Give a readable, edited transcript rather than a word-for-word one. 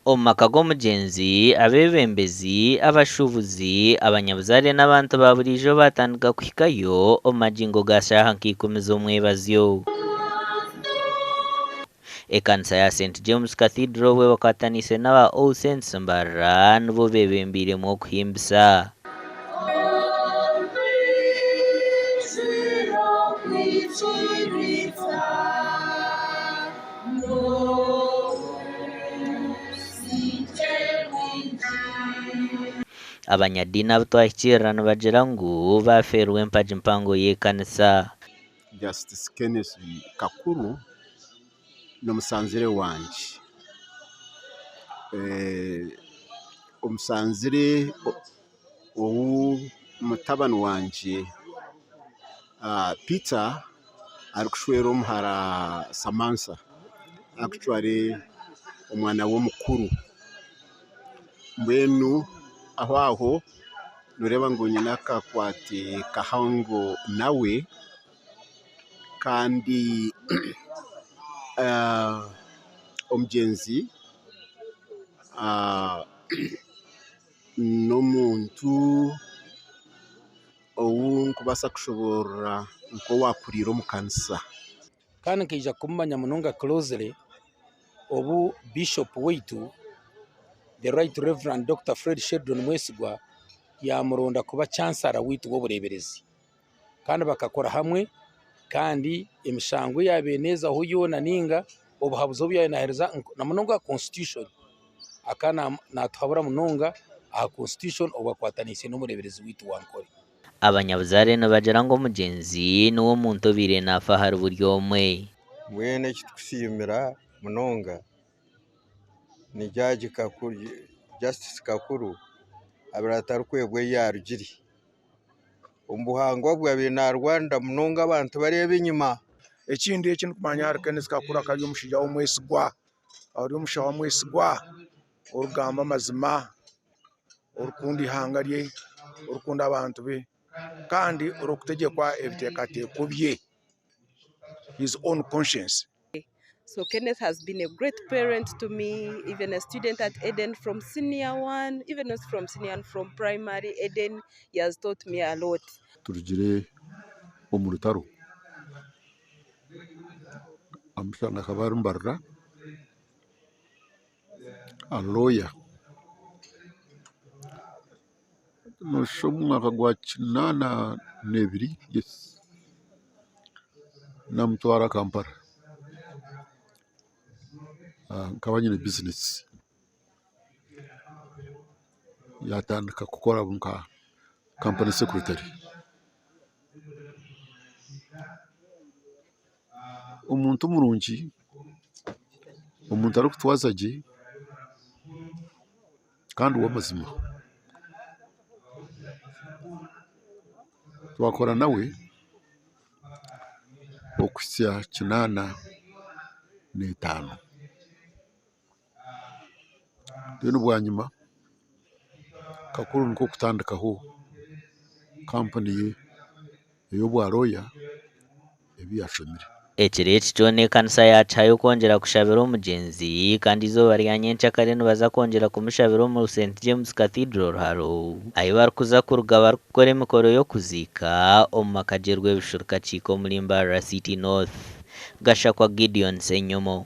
Omu maka g'omugyenzi abebembezi abashubuzi abanyabuzare n'abantu ba buriijo batandika kuhikayo omu magingo ga shaaha nka-10 z'omwebazyo. Ekanisa ya St James Cathedral bwe bakwatanise n'aba All Saints Mbarara nibo bebembiremu okuhimbisa. Abanyadiini abutwahikirira nibagira ngu bafeerwa empagi mpango y'ekanisa. Justice Kenneth Kakuru n'omusanzire wanje. Omusanzire ou mutabani wanje Peter arikushwera omuhara Samantha akutware omwana w'omukuru. Mbwenu aho noreba ngu nyina akakwate kahango nawe kandi omugyenzi n'omuntu ou nkubasa kushobora nk'owakuriire omu kanisa. Kandi nkaija kumumanya munonga closely obu Bishop waitu the Right Reverend Dr. Fred Sheldon Mwesigwa yamuronda kuba chancellor witu w'obureeberezi kandi bakakora hamwe kandi emishango yabeneza aho yona ninga obuhabuzi obyayenahereza na munonga constitution akana natuhabura munonga aha constitution obakwatanise n'omureeberezi witu wa Ankole. Abanyabuzare nibagira ngu omugyenzi niwo muntu obiire nafa hari buri omwe. Mwene ekitukusiimira munonga ni Jaji Kakuru, Justice Kakuru abira atarikwegwa yarugiri omu buhangwa bwabe na Rwanda munonga abantu bareba enyuma. Ekindi eki nikumanya hari Kenneth Kakuru akari omushaija w'omwesigwa, ari omushaija w'omwesigwa orugamba amazima, orukunda ihanga rye, orukunda abantu be kandi orukutegekwa ebiteekateeko bye, his own conscience. So Kenneth has been a great parent to me, even a student at Eden from senior one, even not from senior and from primary. Eden, he has taught me a lot. Turugire omu rutaro amushana akaba Mbarara a lawyer nosha omu mwaka gwa 82 yes namutwara Kampala nkaba nyine business yatandika kukora nka company secretary. Omuntu murungi, omuntu arikutwaza gye kandi w'amazima. Twakora nawe okuhisa 85. Then bwanyuma Kakuru niko kutandikaho company ye ey'obwaroya ebi yashomire. Ekiro ekyo n'ekanisa yacayo kwongera kushabira omugyenzi kandi izooba rya nyenkyakare nibaza kwongera kumushabira omu St James Cathedral haro ahi barikuza kuruga barikukora emikoro y'okuziika omu maka gye rw'ebishuruka kiiko omuri Mbarara City North. Gashakwa Gideon Senyomo.